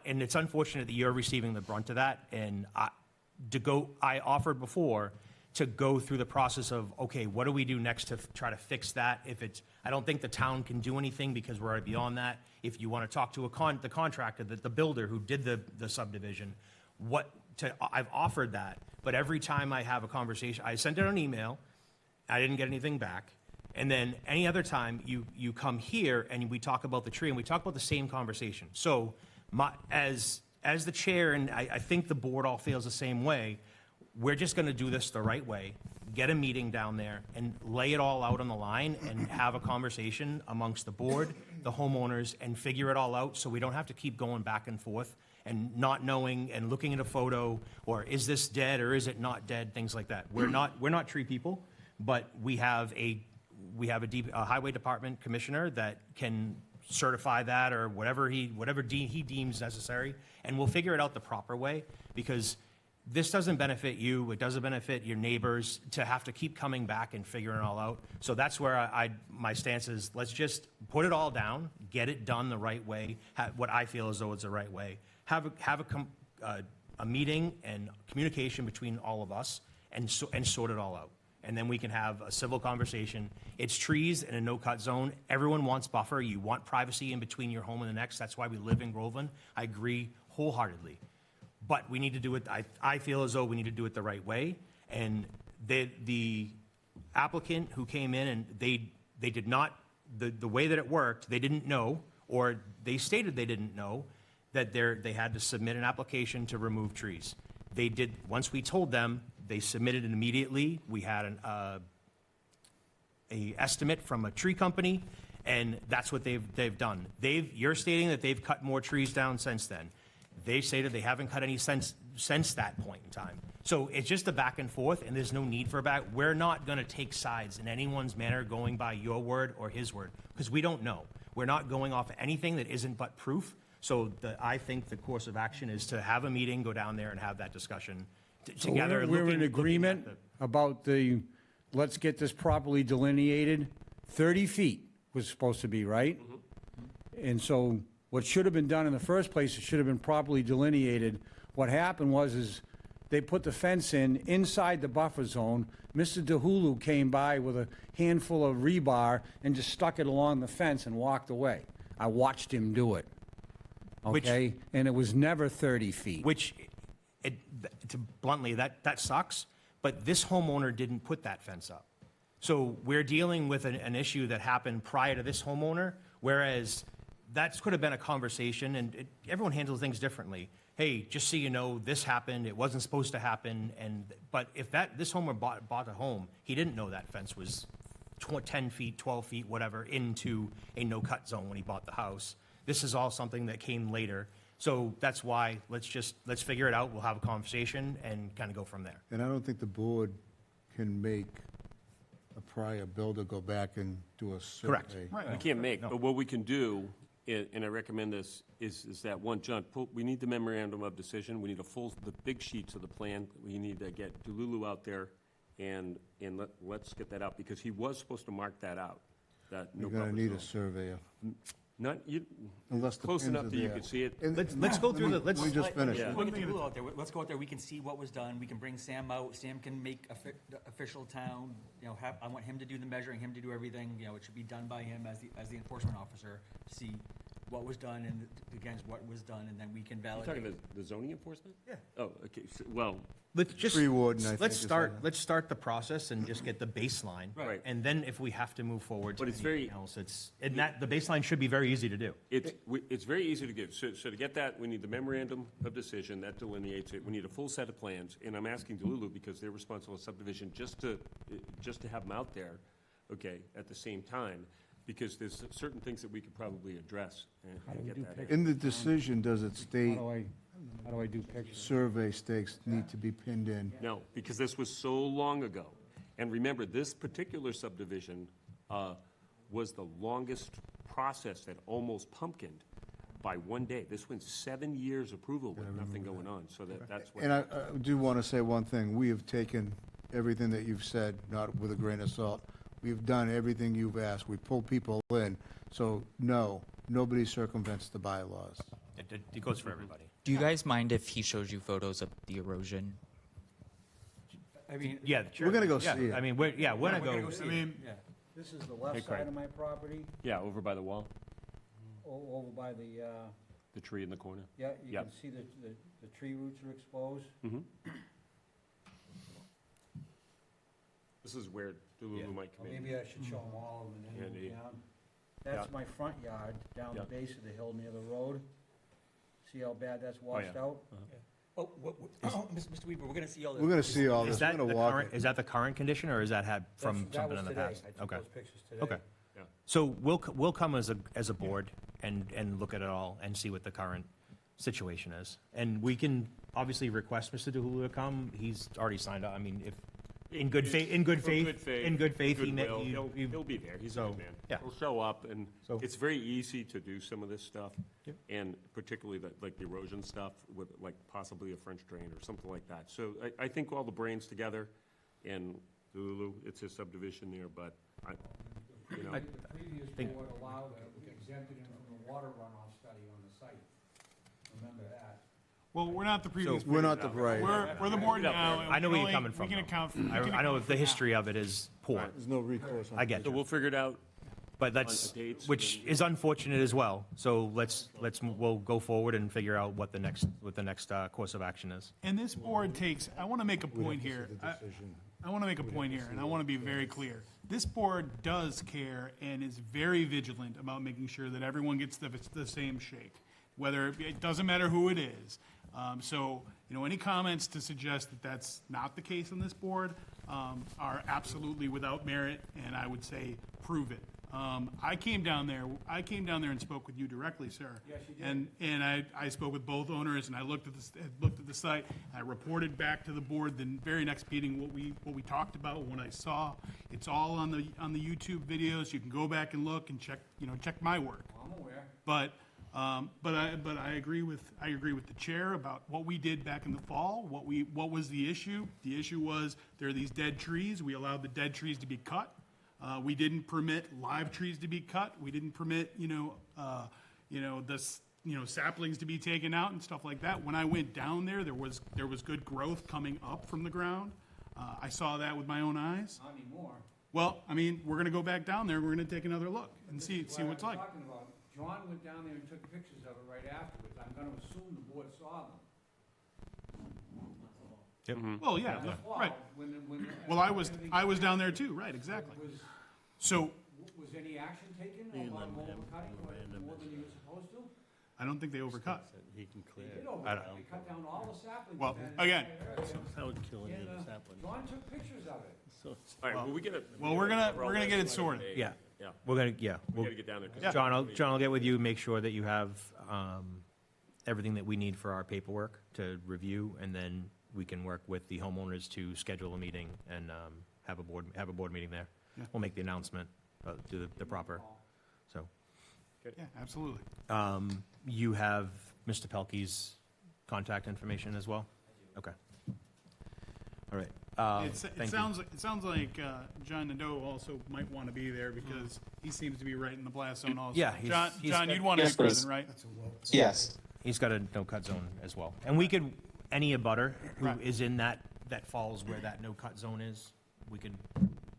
And it's unfortunate that you're receiving the brunt of that. And I offered before to go through the process of, okay, what do we do next to try to fix that? I don't think the town can do anything because we're already beyond that. If you want to talk to the contractor, the builder who did the subdivision, I've offered that. But every time I have a conversation, I sent it on email, I didn't get anything back. And then any other time you come here and we talk about the tree and we talk about the same conversation. So as the chair, and I think the board all feels the same way, we're just going to do this the right way, get a meeting down there and lay it all out on the line and have a conversation amongst the board, the homeowners, and figure it all out so we don't have to keep going back and forth and not knowing and looking at a photo, or is this dead or is it not dead, things like that. We're not tree people, but we have a highway department commissioner that can certify that or whatever he deems necessary, and we'll figure it out the proper way, because this doesn't benefit you, it doesn't benefit your neighbors to have to keep coming back and figuring it all out. So that's where my stance is, let's just put it all down, get it done the right way, what I feel as though it's the right way. Have a meeting and communication between all of us and sort it all out. And then we can have a civil conversation. It's trees in a no-cut zone. Everyone wants buffer. You want privacy in between your home and the next. That's why we live in Groveland. I agree wholeheartedly. But we need to do it, I feel as though we need to do it the right way. And the applicant who came in and they did not, the way that it worked, they didn't know, or they stated they didn't know, that they had to submit an application to remove trees. They did, once we told them, they submitted it immediately. We had an estimate from a tree company, and that's what they've done. You're stating that they've cut more trees down since then. They stated they haven't cut any since that point in time. So it's just a back and forth, and there's no need for a back. We're not going to take sides in anyone's manner going by your word or his word, because we don't know. We're not going off anything that isn't but proof. So I think the course of action is to have a meeting, go down there and have that discussion together. We're in looking agreement at about let's get this properly delineated. 30 feet was supposed to be, right? And so what should have been done in the first place, it should have been properly delineated. What happened is they put the fence inside the buffer zone. Mr. DeHulu came by with a handful of rebar and just stuck it along the fence and walked away. I watched him do it. Okay? And it was never 30 feet. Bluntly, that sucks, but this homeowner didn't put that fence up. So we're dealing with an issue that happened prior to this homeowner, whereas that could have been a conversation, and everyone handles things differently. Hey, just so you know, this happened, it wasn't supposed to happen, but if this homeowner bought a home, he didn't know that fence was 10 feet, 12 feet, whatever, into a no-cut zone when he bought the house. This is all something that came later. So that's why let's figure it out. We'll have a conversation and kind of go from there. And I don't think the board can make a prior builder go back and do a survey. Correct. We can't make, but what we can do, and I recommend this, is that one, John, we need the memorandum of decision, we need the big sheets of the plan, we need to get DeLulu out there, and let's get that out, because he was supposed to mark that out, that no You're gonna buffer need zone. a surveyor. Not, Unless the close pins enough are that you there. could see it. And- Let's go through let me just finish. Yeah. We'll get the glue out there. Let's go out there. We can see what was done. We can bring Sam out. Sam can make the official town. I want him to do the measuring, him to do everything. It should be done by him as the enforcement officer. See what was done and against what was done, and then we can You're validate. talking the zoning enforcement? Yeah. Oh, okay, well, Tree warden, I think, let's is let's start the process and just get the baseline. Right. And then if we have to move forward to But it's very- anything else, the baseline should be very easy to do. it's very easy to give. So to get that, we need the memorandum of decision that delineates it. We need a full set of plans, and I'm asking DeLulu because they're responsible for subdivision just to have them out there. okay, at the same time, because there's certain things that we could probably address and get that in. In the decision, does it state How do I do pictures? survey stakes need to be pinned in? No, because this was so long ago. And remember, this particular subdivision was the longest process that almost pumpkined by one day. This went 7 years approval with nothing going on, so that's what. And I do want to say one thing. We have taken everything that you've said, not with a grain of salt. We've done everything you've asked. We pulled people in. So, no, nobody circumvents the bylaws. It goes for everybody. Do you guys mind if he shows you photos of the erosion? I mean, Yeah, sure. We're gonna go Yeah, see it. I mean, we're gonna we're gonna go. go see I mean, yeah. This is the Hey, left Craig. side of my property, Yeah, over by the wall, over by the, the tree in the corner. yeah, you Yep. can see the tree roots are exposed. This is where Delulu might come Or in. maybe I should show them all of them and Yeah, then the- move down. That's Yeah. my front yard, down the Yeah. base of the hill near the road. See how bad that's washed yeah. out? Oh, Mr. Weaver, we're gonna see all this. We're going to see all this. Is We're that going the to walk current, it. is that the current condition, or is that had from That something was in the today. past? I took Okay. those pictures today. Okay. Yeah. So we'll come as a board and look at it all and see what the current situation is. And we can obviously request Mr. DeHulu to come. He's already signed up. I mean, if, in good faith, he goodwill, he- he'll be there, he's a so, good man. yeah. He'll show up, and So- it's very easy to do some of this stuff. Yep. And particularly like the erosion stuff with like possibly a French drain or something like that. So I think all the brains together, and Lulu, it's his subdivision there, but you know. The previous think- board allowed, exempted him from the water runoff study on the site. Remember that? well, we're not the previous. We're not board. the, right. We're the board now. and I know we where can you're only- coming from, We can though. account for. we can I know account the for that. history of it is poor. There's no recourse on I get So it. we'll figure it out. But that's, on dates, which and- is unfortunate as well. So we'll go forward and figure out what the next course of action is. And this board takes, I want to make a point here. I want to make a point here, and I want to be very clear. This board does care and is very vigilant about making sure that everyone gets the same shake, whether, it doesn't matter who it is. So, any comments to suggest that that's not the case on this board are absolutely without merit, and I would say, prove it. I came down there and spoke with you directly, sir. Yes, you did. And I spoke with both owners, and I looked at the site. I reported back to the board the very next meeting what we talked about, what I saw. It's all on the YouTube videos. You can go back and look and check my work. I'm aware. But I agree with the chair about what we did back in the fall. What was the issue? The issue was there are these dead trees. We allowed the dead trees to be cut. We didn't permit live trees to be cut. We didn't permit saplings to be taken out and stuff like that. When I went down there, there was good growth coming up from the ground. I saw that with my own eyes. Not anymore. Well, I mean, we're going to go back down there. We're going to take another look and see What I what's was like. talking about. John went down there and took pictures of it right afterwards. I'm gonna assume the board saw them. Well, yeah, Well, right. when Well, I was down there too, right, exactly. So, Was any action taken Me and on them have overcutting random more than you were supposed to? I don't think they overcut. He can clear They it. did overcut. They cut down all the saplings. Well, that had again- in the area. That would kill any of And, the saplings. John took pictures of it. So, All right, well, we gotta. Well, we're gonna get it sorted. Yeah. Yeah, We're gonna, we we'll- gotta get down there. 'cause John will get with you, make sure that you have everything that we need for our paperwork to review, and then we can work with the homeowners to schedule a meeting and have a board meeting there. Yeah. We'll make the announcement, do the proper, so. Yeah, absolutely. You have Mr. Pelkey's contact information as well? Okay. All right. It Thank you. sounds like John Nadeau also might want to be there because he seems to be right in the blast zone also. Yeah, he's- John, you'd want to Yes, be present, please. right? Yes. He's got a no-cut zone as well. And we could, any abutter who Right. is in that falls where that no-cut zone is, we could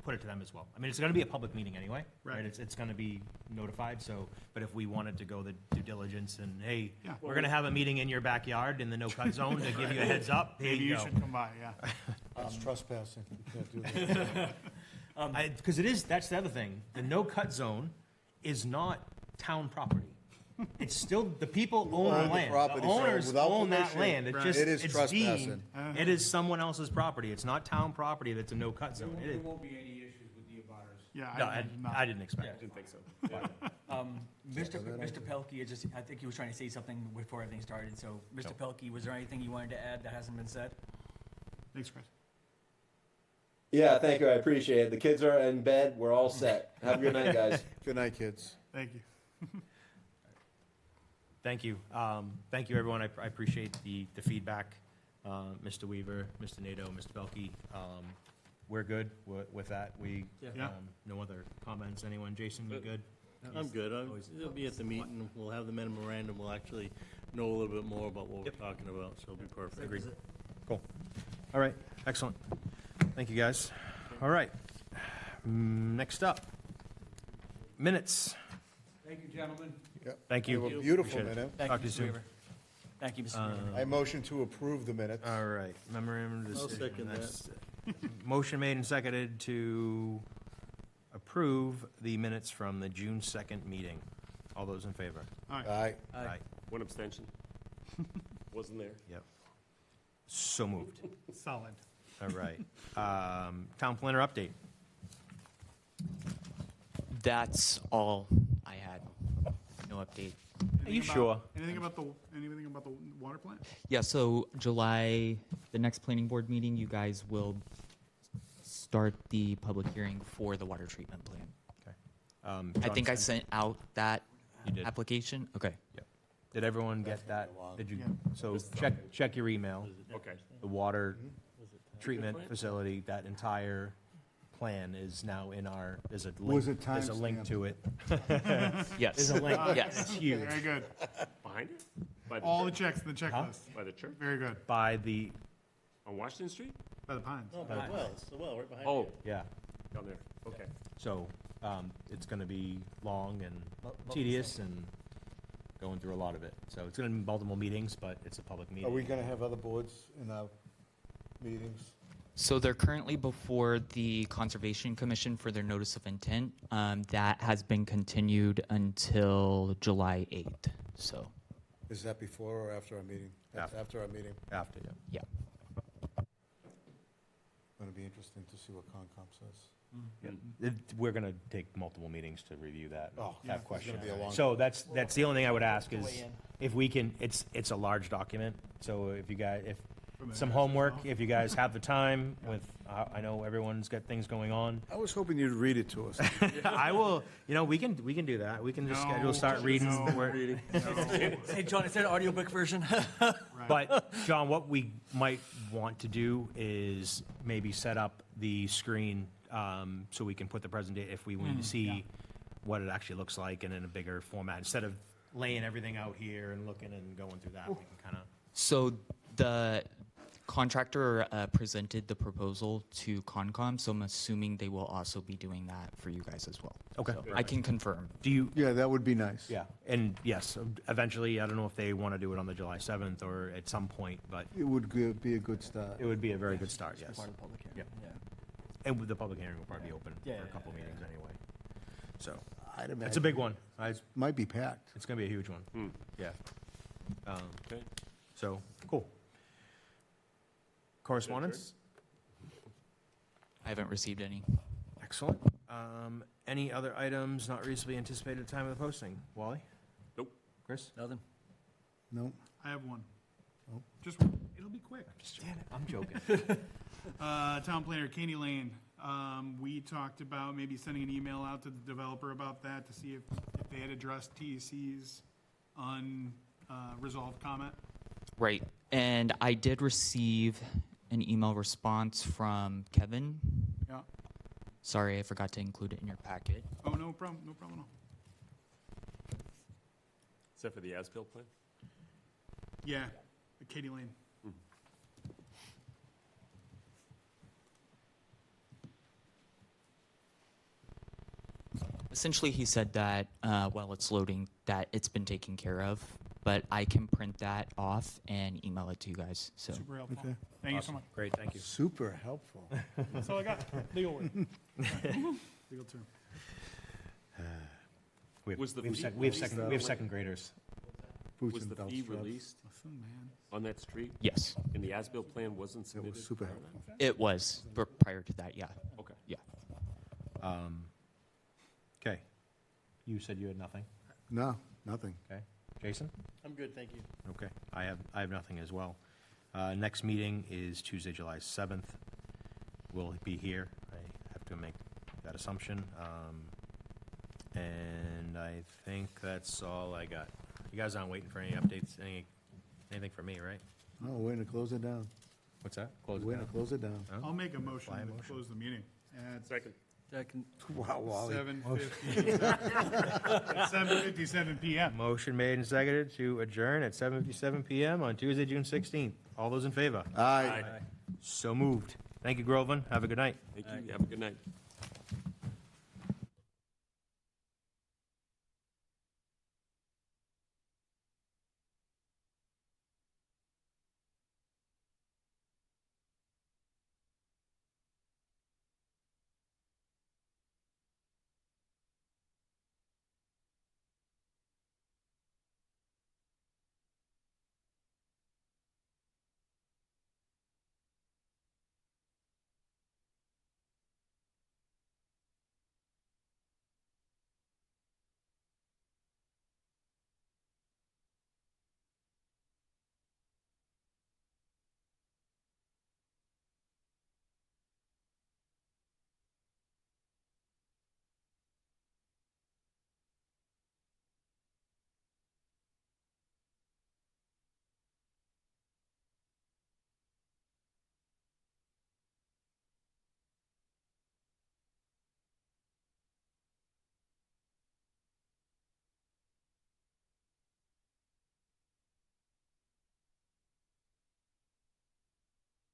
put it to them as well. I mean, it's gonna be a public meeting anyway, right? Right. It's gonna be notified, so, but if we wanted to go the due diligence and, hey, Yeah. we're gonna have a meeting in your backyard in the no-cut zone to give you a heads up, here Maybe you you go. should come by, yeah. That's trespassing. You can't do that. Because that's the other thing, the no-cut zone is not town property. It's still, the people own own the the land. property, The so owners without own that permission, land. It's Right. just, It is it's trespassing. deemed, it is someone else's property. It's not town property that's a no-cut zone. It There is. won't be any issues with the abutters. Yeah, No, I did not. I didn't expect I it. didn't think so. Mr. Pelkey, I think he was trying to say something before everything started, so, Mr. Pelkey, was there anything you wanted to add that hasn't been said? Thanks, Chris. Yeah, thank you. I appreciate it. The kids are in bed. We're all set. Have a good night, guys. Good night, kids. Thank you. Thank you. Thank you, everyone. I appreciate the feedback. Mr. Weaver, Mr. Nato, Mr. Belkey. We're good with that. Yeah. No other comments? Anyone? Jason, you good? I'm good. It'll be at the meeting. We'll have the memorandum. We'll actually know a little bit more about what we're talking about, so it'll be perfect. Agreed. Cool. All right, excellent. Thank you, guys. All right. Next up, minutes. Thank you, gentlemen. Thank You have you. a beautiful Appreciate it. minute. Thank Talk you, to you Mr. soon. Weaver. Thank you, Mr. Weaver. I motion to approve the minutes. All right, memorandum of I'll decision. second That's- Motion made and seconded to approve the minutes from the June 2nd meeting. All those in favor? Aye. Aye. One abstention. Wasn't there. Yep. So moved. Solid. All right. Town planner update. That's all I had. No update. Are you Anything about- sure? Anything about the water plant? Yeah, so July, the next planning board meeting, you guys will start the public hearing for the water treatment plan. I think I sent out that You did. application. Okay. Did everyone get that? Did you? Yeah. So check your email. Okay. The water treatment facility, that entire plan is now in our, there's a Was link, it there's a link timestamped? to it. Yes. There's a link. Yes. It's huge. Very good. Behind it? By the All the church? checks in the checklist. By the church? Very good. By the, On Washington Street? By the pines. No, by the well, it's the well right behind Oh, you. yeah. down there. Okay. So, it's gonna be long and tedious and going through a lot of it. So it's gonna be multiple meetings, but it's a public meeting. Are we gonna have other boards in our meetings? So they're currently before the Conservation Commission for their notice of intent. That has been continued until July 8th. So, Is that before or after our meeting? That's After. after our meeting. After, yeah. yeah. Gonna be interesting to see what Concom says. We're gonna take multiple meetings to review that, and Oh, yeah, have it's questions. gonna be a long- So that's the only thing I would ask To is, weigh in. if we can, it's a large document, so if you guys, if, From the some nurses homework, off. if you guys have the time with, I know everyone's got things going on. I was hoping you'd read it to us. I will, we can do that. We can just schedule, No, start reading. no. where- Hey, John, is that an audiobook version? Right. But, John, what we might want to do is maybe set up the screen so we can put the presentation, if we want to see what it actually looks like and in a bigger format, instead of laying everything out here and looking and going through that, we can kind of. So the contractor presented the proposal to Concom, so I'm assuming they will also be doing that for you guys as well. Okay. So I can confirm. Do you, Yeah, that would be nice. yeah, and yes, eventually, I don't know if they want to do it on the July 7th or at some point, but It would be a good start. it would be a very good start, yes. Part of the public hearing. Yeah. And the public hearing will probably be open Yeah, for a yeah, couple yeah, meetings anyway. So, I'd it's a imagine big one. Might be packed. It's going to be a huge one. Yeah. Okay. So, cool. Correspondence? I haven't received any. Excellent. Any other items not reasonably anticipated at the time of the posting? Wally? Nope. Chris? Nothing? No? I have one. Just one. It'll be quick. Damn it, I'm joking. Town planner, Caney Lane. We talked about maybe sending an email out to the developer about that to see if they had addressed TEC's unresolved comment. Right. And I did receive an email response from Kevin. Yeah. Sorry, I forgot to include it in your packet. Oh, no problem, no problem at all. Is that for the as-built plan? Yeah, Katie Lane. Essentially, he said that while it's loading, that it's been taken care of, but I can print that off and email it to you guys. So Super helpful. Okay. Thank you so much. Great, thank you. Super helpful. That's all I got. Legal word. Legal term. We have, Was the we have fee sec- we have released second, we have second graders. Boots Was and the belts fee for us. released Listen, man. on that street? yes, And the as-built plan wasn't That was submitted? super helpful. it was prior to that. Yeah. Okay. Yeah. Okay. You said you had nothing, No, nothing. okay? Jason? I'm good, thank you. Okay, I have nothing as well. Next meeting is Tuesday, July 7th. We'll be here. I have to make that assumption. And I think that's all I got. You guys aren't waiting for any updates, anything from me, right? No, we're going to close it down. What's that? Close it We're down? going to close it down. Huh? I'll make a motion Fly a to motion. close the meeting at Second. Second. Wow, Wally. 7:57 PM. Motion made and seconded to adjourn at 7:57 PM on Tuesday, June 16th. All those in favor? Aye. So moved. Thank you, Groveland. Have a good night. Thank you. Have a good night.